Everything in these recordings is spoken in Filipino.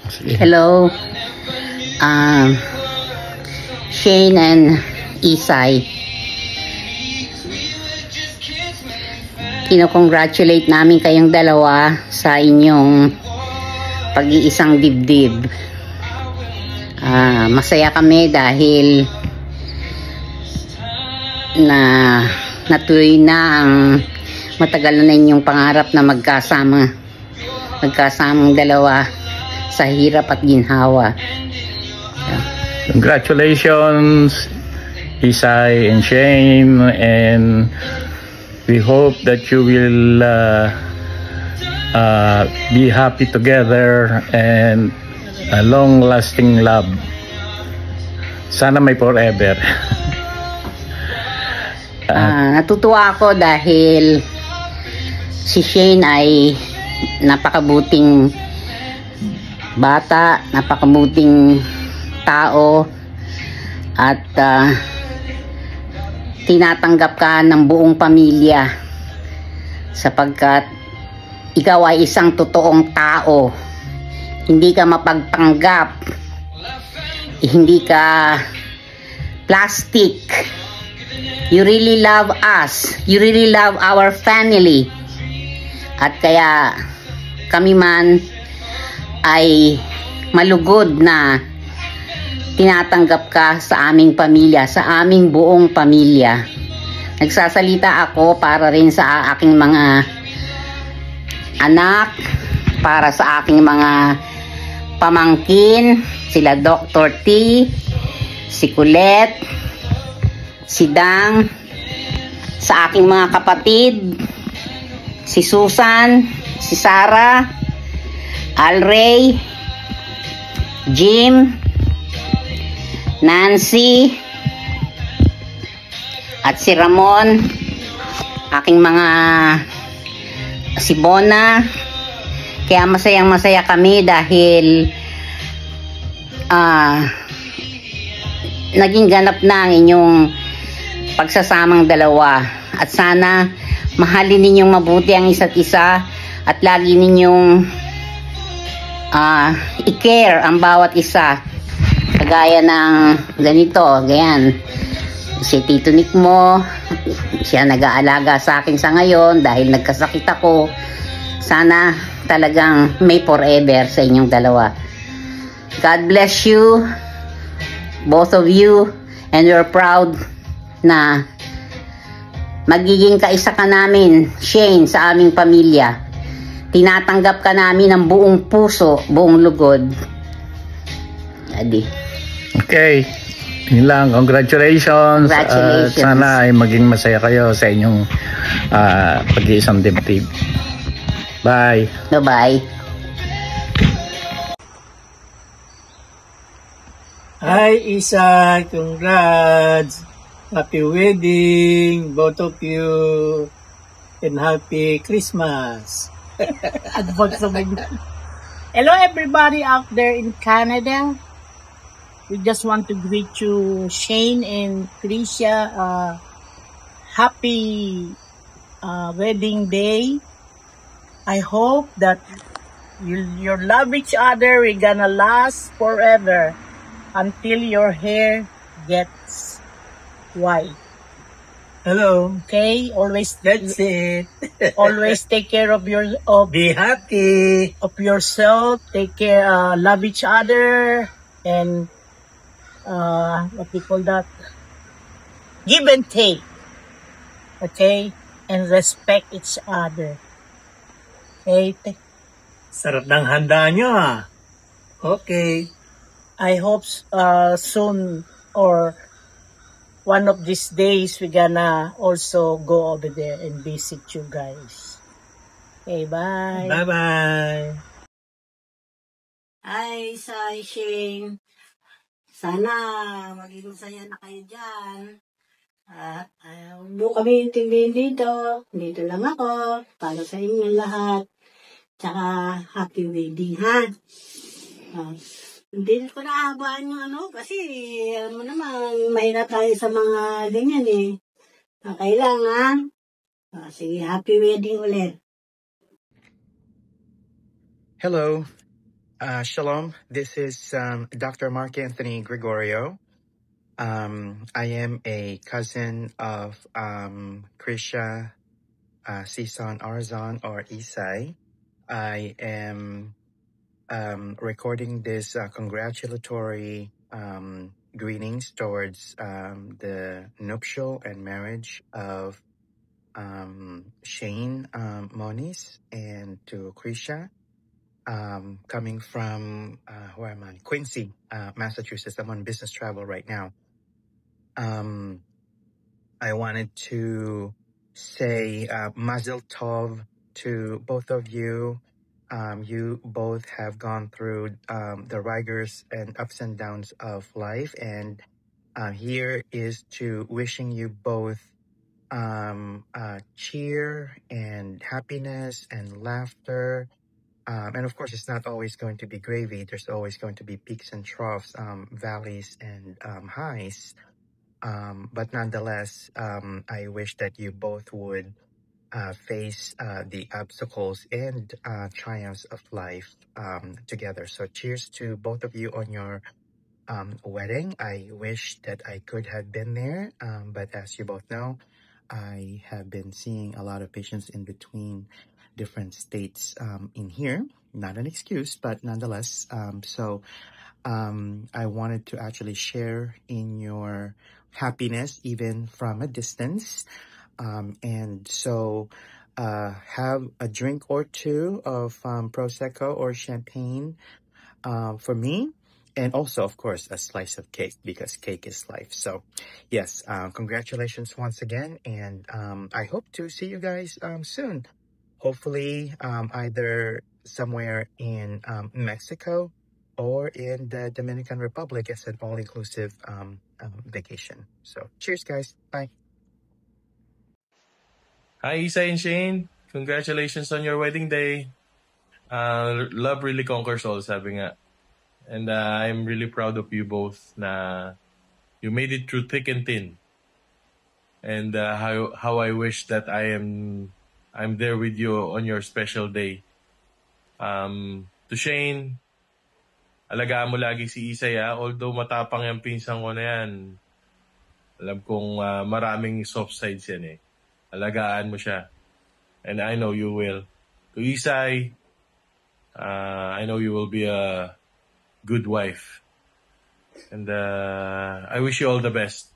Sige. Hello, Shane and Isay. Kino-congratulate namin kayong dalawa sa inyong pag-iisang dibdib. Masaya kami dahil natuloy na ang matagal na inyong pangarap na magkasamang dalawa sa hirap at ginhawa. Congratulations, Isay and Shane, and we hope that you will be happy together and a long-lasting love. Sana may forever. Natutuwa ako dahil si Shane ay napakabuting bata, napakabuting tao, at tinatanggap ka ng buong pamilya sapagkat ikaw ay isang totoong tao. Hindi ka mapagpanggap, hindi ka plastic. You really love us, you really love our family, at kaya kami man ay malugod na tinatanggap ka sa aming pamilya, sa aming buong pamilya. Nagsasalita ako para rin sa aking mga anak, para sa aking mga pamangkin, sila Dr. T, si Colette, si Dang, sa aking mga kapatid, si Susan, si Sarah, Alray, Jim, Nancy, at si Ramon, aking mga si Bona. Kaya masayang-masaya kami dahil naging ganap na ang inyong pagsasamang dalawa, at sana mahalin ninyong mabuti ang isa't isa at lagi ninyong i-care ang bawat isa, kagaya ng ganito, ganyan, si Tito Nick mo, siya nag-aalaga sa akin sa ngayon dahil nagkasakit ako. Sana talagang may forever sa inyong dalawa. God bless you, both of you, and we're proud na magiging kaisa ka namin, Shane, sa aming pamilya. Tinatanggap ka namin ng buong puso, buong lugod. Adi. Okay, yun lang. Congratulations. Sana ay maging masaya kayo sa inyong pag-iisang dibdib. Bye. Bye-bye. Hi, Isa. Congrats. Happy wedding, both of you. And happy Christmas. Advance naman yan. Hello everybody out there in Canada. We just want to greet you, Shane and Tricia. Happy wedding day. I hope that you love each other. We're gonna last forever until your hair gets white. Hello. Okay, always That's it. always take care of Be happy. of yourself. Take care, love each other, and what we call that, give and take. Okay, and respect each other. Okay, Sarap ng handa nyo Okay. I hope soon or one of these days we're gonna also go over there and visit you guys. Okay, bye. Bye-bye. Hi, Sai, Shane. Sana maging masaya na kayo dyan. At huwag mo kami intindihin dito. Dito lang ako para sa inyo lahat. Tsaka happy wedding, ha? Hindi ko naahabaan yung kasi alam mo naman, mahirap tayo sa mga ganyan eh. Kailangan. Sige, happy wedding ulit. Hello. Shalom. This is Dr. Mark Anthony Gregorio. I am a cousin of Krisha Sison Arzon, or Isai. I am recording this congratulatory greetings towards the nuptial and marriage of Shane Moniz and to Krisha. Coming from, where am I? Quincy, Massachusetts. I'm on business travel right now. I wanted to say Mazel Tov to both of you. You both have gone through the rigors and ups and downs of life. And here is to wishing you both cheer and happiness and laughter. And of course, it's not always going to be gravy. There's always going to be peaks and troughs, valleys and highs. But nonetheless, I wish that you both would face the obstacles and triumphs of life together. So cheers to both of you on your wedding. I wish that I could have been there, but as you both know, I have been seeing a lot of patients in between different states in here. Not an excuse, but nonetheless. So I wanted to actually share in your happiness, even from a distance. And so have a drink or two of Prosecco or champagne for me. And also, of course, a slice of cake, because cake is life. So, yes, congratulations once again. And I hope to see you guys soon. Hopefully, either somewhere in Mexico or in the Dominican Republic as an all-inclusive vacation. So, cheers, guys. Bye. Hi, Isa and Shane. Congratulations on your wedding day. Love really conquers all, sabi nga. And I'm really proud of you both na you made it through thick and thin. And how I wish that I'm there with you on your special day. To Shane, alagaan mo lagi si Isay, although matapang yung pinsang ko na yan. Alam kong maraming soft sides yan eh. Alagaan mo siya. And I know you will. To Isay, I know you will be a good wife. And I wish you all the best.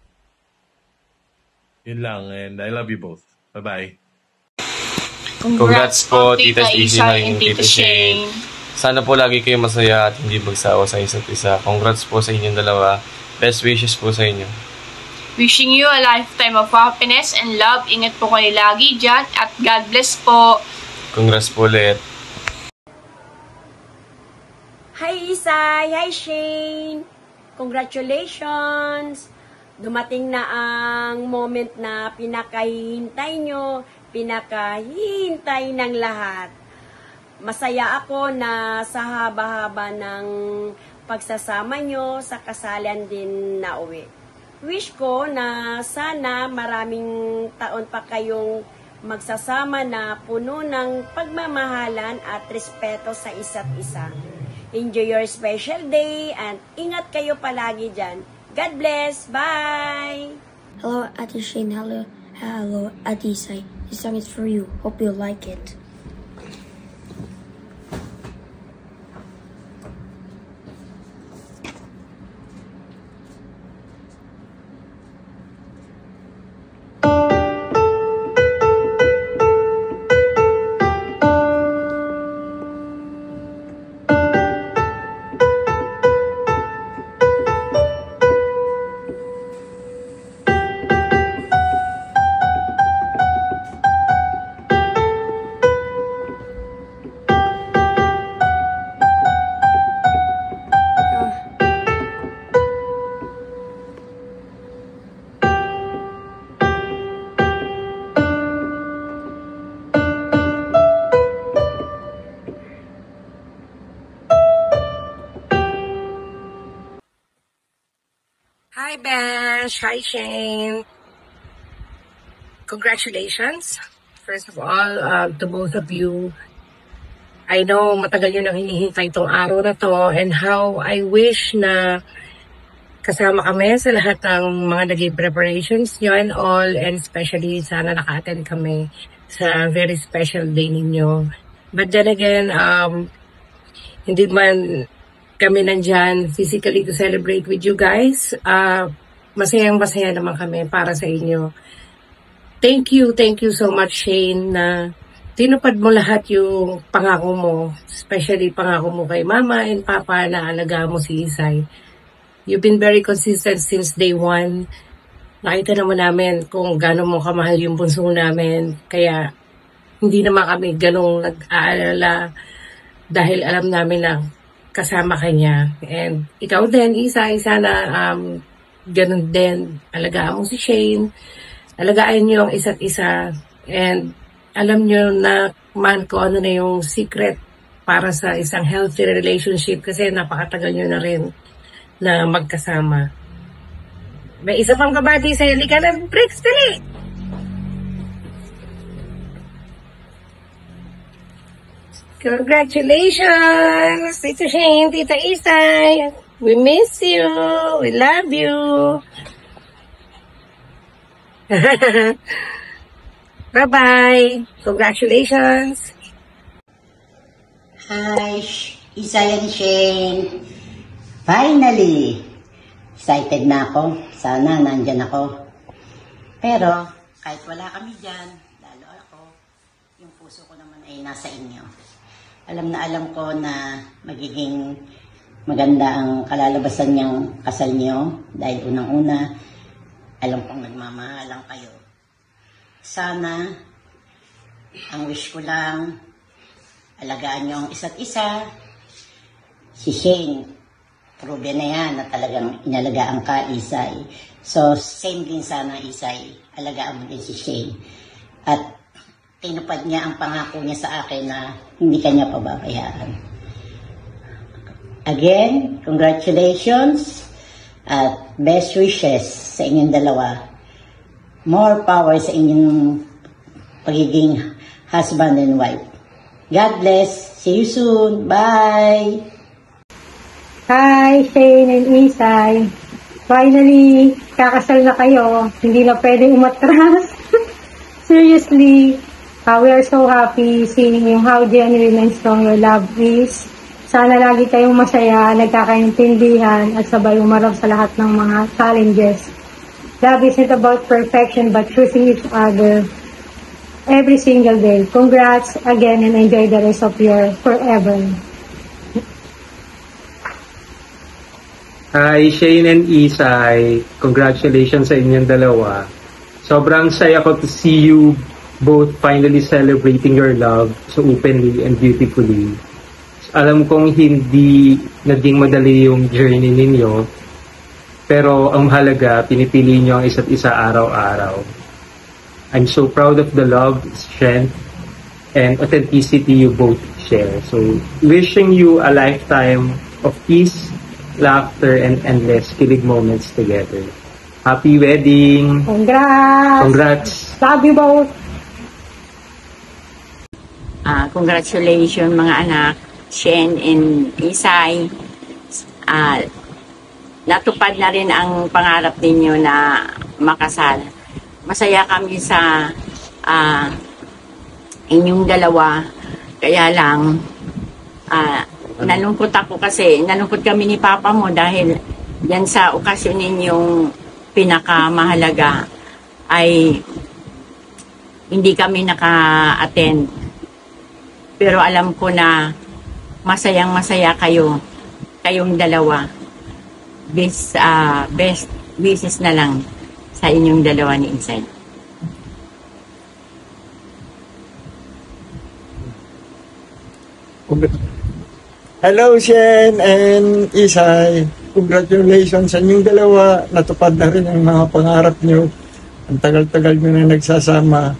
Yun lang. And I love you both. Bye-bye. Congrats po, Tita Isay and Tita Shane. Sana po lagi kayo masaya at hindi magsawa sa isa't isa. Congrats po sa inyong dalawa. Best wishes po sa inyo. Wishing you a lifetime of happiness and love. Ingat po kayo lagi dyan at God bless po. Congrats po ulit. Hi Isay! Hi Shane! Congratulations! Dumating na ang moment na pinakahihintay nyo, pinakahihintay ng lahat. Masaya ako na sa haba-haba ng pagsasama nyo sa kasalan din na uwi. Wish ko na sana maraming taon pa kayong magsasama na puno ng pagmamahalan at respeto sa isa't isa. Enjoy your special day and ingat kayo palagi dyan. God bless. Bye! Hello, Ate Shane. Hello, Ate Isay. This song is for you. Hope you like it. Hi, Bash. Hi, Shane. Congratulations, first of all, to both of you. I know matagal yun ang hinihintay itong araw na to, and how I wish na kasama kami sa lahat ng mga naging preparations nyo and all, and especially sana naka-attend kami sa very special day ninyo. But then again, hindi man kami nandyan physically to celebrate with you guys, masayang-masaya naman kami para sa inyo. Thank you so much, Shane, na tinupad mo lahat yung pangako mo, especially pangako mo kay Mama and Papa na alagaan mo si Isay. You've been very consistent since day one. Nakita naman namin kung gaano mo kamahal yung bunso namin, kaya hindi naman kami ganong nag-aalala dahil alam namin na kasama ka niya. And ikaw din, Isay, sana ganun din, alagaan mo si Shane, alagaan niyo ang isa't isa, and alam niyo na man ko ano na yung secret para sa isang healthy relationship, kasi napakatagal niyo na rin na magkasama. May isa pang kabati sa halika na breaks, dali! Congratulations, Tito Shane, Tita Isay! We miss you. We love you. Bye-bye. Congratulations. Hi, Isay and Shane. Finally! Excited na ako. Sana nandyan ako. Pero, kahit wala kami dyan, lalo ako, yung puso ko naman ay nasa inyo. Alam na alam ko na magiging maganda ang kalalabasan niyang kasal niyo dahil unang-una, alam kong nagmamahalang kayo. Sana, ang wish ko lang, alagaan niyo ang isa't isa. Si Shane, proven na yan na talagang inalagaan ka, Isay. So, same din sana, Isay. Alagaan mo din si Shane. At tinupad niya ang pangako niya sa akin na hindi kanya pababayaan. Again, congratulations at best wishes sa inyong dalawa. More power sa inyong pagiging husband and wife. God bless. See you soon. Bye! Hi, Shane and Isay. Finally, kakasal na kayo. Hindi na pwedeng umatras. Seriously, we are so happy seeing how genuine and strong your love is. Sana lagi kayong masaya, nagkakaintindihan, at sabay umarap sa lahat ng mga challenges. Love isn't about perfection, but choosing each other every single day. Congrats again and enjoy the rest of your forever. Hi, Shane and Isay. Congratulations sa inyong dalawa. Sobrang saya ko to see you both finally celebrating your love so openly and beautifully. Alam kong hindi naging madali yung journey ninyo, pero ang mahalaga, pinipili nyo ang isa't isa araw-araw. I'm so proud of the love, strength, and authenticity you both share. So, wishing you a lifetime of peace, laughter, and endless kilig moments together. Happy wedding! Congrats! Congrats! Love you both! Congratulations mga anak, Shane and Isay. Natupad na rin ang pangarap ninyo na makasal. Masaya kami sa inyong dalawa. Kaya lang, nalungkot ako kasi, nalungkot kami ni Papa mo dahil yan sa okasyon ninyong pinakamahalaga ay hindi kami naka-attend. Pero alam ko na masayang-masaya kayong dalawa. Best wishes na lang sa inyong dalawa ni Isay. Hello, Shane and Isay. Congratulations sa inyong dalawa. Natupad na rin ang mga pangarap nyo. Ang tagal-tagal nyo na nagsasama.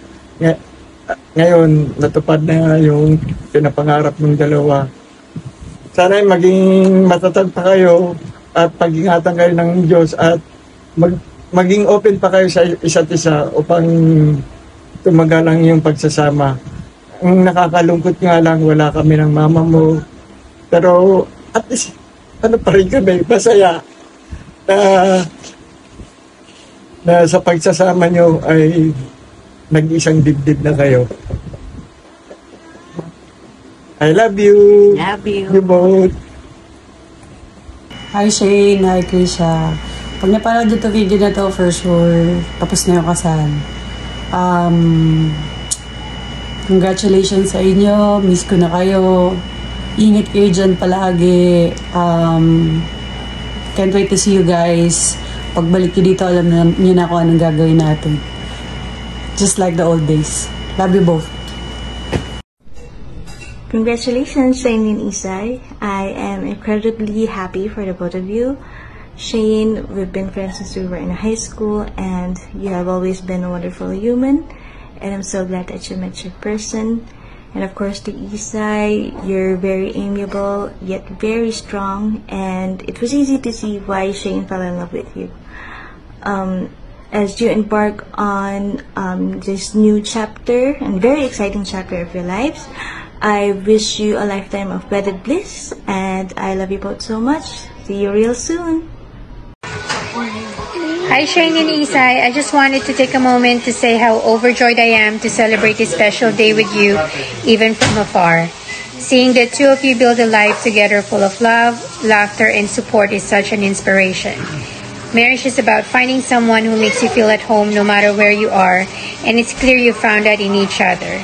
Ngayon, natupad na yung pinapangarap ng dalawa. Sana maging matatag pa kayo at pag-ingatan kayo ng Diyos at maging open pa kayo sa isa't isa upang tumagalang yung pagsasama. Ang nakakalungkot nga lang, wala kami ng mama mo. Pero at least, ano pa rin kami, masaya na sa pagsasama nyo ay nag-isang dibdib na kayo. I love you. Love you. You both. Hi Shane, hi Krisha. Pag napanood nyo video na to, for sure, tapos na yung kasal. Congratulations sa inyo. Miss ko na kayo. Ingat kayo dyan palagi. Can't wait to see you guys. Pagbalik nyo dito, alam nyo na kung anong gagawin natin. Just like the old days. Love you both. Congratulations, Shane and Isay. I am incredibly happy for the both of you. Shane, we've been friends since we were in high school, and you have always been a wonderful human, and I'm so glad that you met your person. And of course, to Isay, you're very amiable, yet very strong, and it was easy to see why Shane fell in love with you. As you embark on this new chapter, and very exciting chapter of your lives, I wish you a lifetime of wedded bliss, and I love you both so much. See you real soon. Hi Shane and Isay, I just wanted to take a moment to say how overjoyed I am to celebrate this special day with you, even from afar. Seeing the two of you build a life together full of love, laughter, and support is such an inspiration. Marriage is about finding someone who makes you feel at home no matter where you are, and it's clear you found that in each other.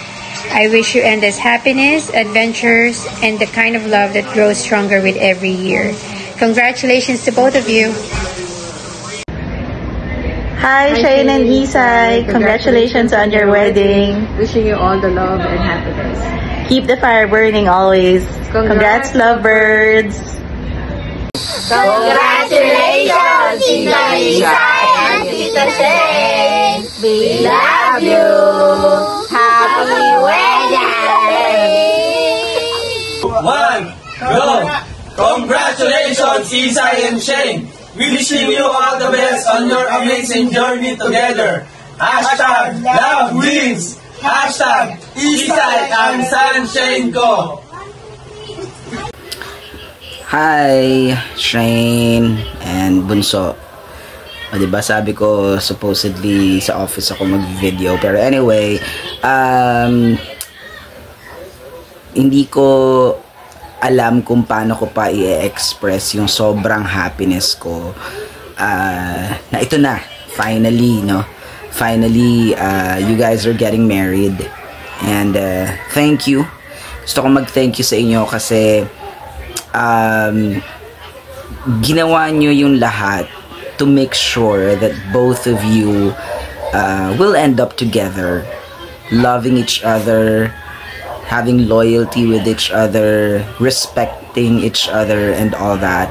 I wish you endless happiness, adventures, and the kind of love that grows stronger with every year. Congratulations to both of you. Hi, Shane and Isay. Congratulations on your wedding. Wishing you all the love and happiness. Keep the fire burning always. Congrats, lovebirds. Congratulations, Tita Isay and Tita Shane. We love you. Happy wedding. One, go. Congratulations, Isay and Shane. Wishing you all the best on your amazing journey together. Hashtag love wins. Hashtag Isay ang sunshine ko. Hi, Shane and Bunso. O, diba sabi ko supposedly sa office ako mag-video, pero anyway, hindi ko alam kung paano ko pa i-express yung sobrang happiness ko na ito na, finally, no? Finally, you guys are getting married, and thank you. Gusto ko mag-thank you sa inyo kasi ginawa nyo yung lahat to make sure that both of you will end up together, loving each other, having loyalty with each other, respecting each other, and all that.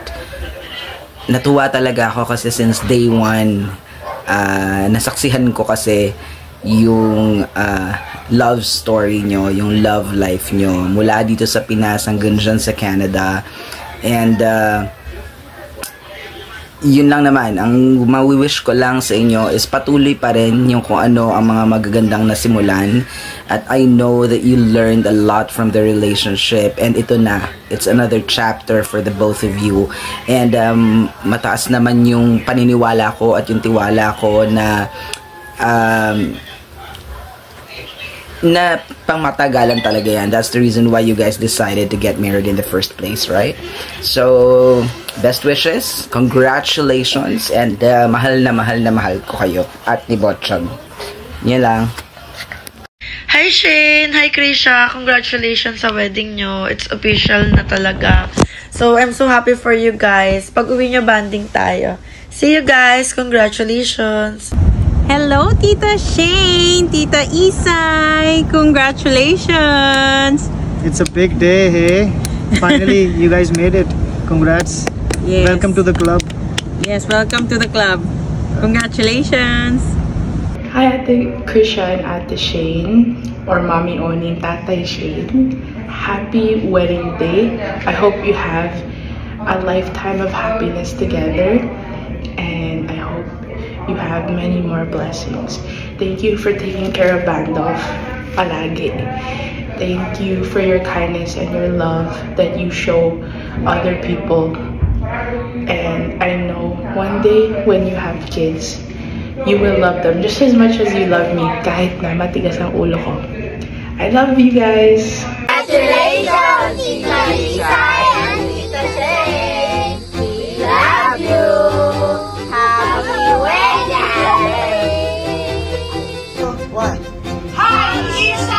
Natuwa talaga ako kasi since day one, nasaksihan ko kasi yung love story nyo, yung love life nyo, mula dito sa Pinas hanggang dyan sa Canada. And yun lang naman, ang mawi-wish ko lang sa inyo is patuloy pa rin yung kung ano ang mga magagandang nasimulan. At I know that you learned a lot from the relationship, and ito na, it's another chapter for the both of you. And mataas naman yung paniniwala ko at yung tiwala ko na na pangmatagalan talaga yan. That's the reason why you guys decided to get married in the first place, right? So, best wishes, congratulations, and mahal na mahal ko kayo at ni Botchog. Yan lang. Hi Shane! Hi Krisha! Congratulations sa wedding nyo. It's official na talaga. So, I'm so happy for you guys. Pag-uwi nyo, banding tayo. See you guys! Congratulations! Hello, Tita Shane, Tita Isay, congratulations! It's a big day, hey? Finally, you guys made it. Congrats. Yes. Welcome to the club. Yes, welcome to the club. Congratulations! Hi, Ate Krisha and Ate Shane, or Mommy Oni and Tatay Shane. Happy wedding day. I hope you have a lifetime of happiness together, and I hope you have many more blessings. Thank you for taking care of Bandolph palagi. Thank you for your kindness and your love that you show other people. And I know one day when you have kids, you will love them just as much as you love me, kahit na matigas ang ulo ko. I love you guys! Congratulations, Tita Isay and Tita Shane! We love you! Happy wedding! Hi, Isay!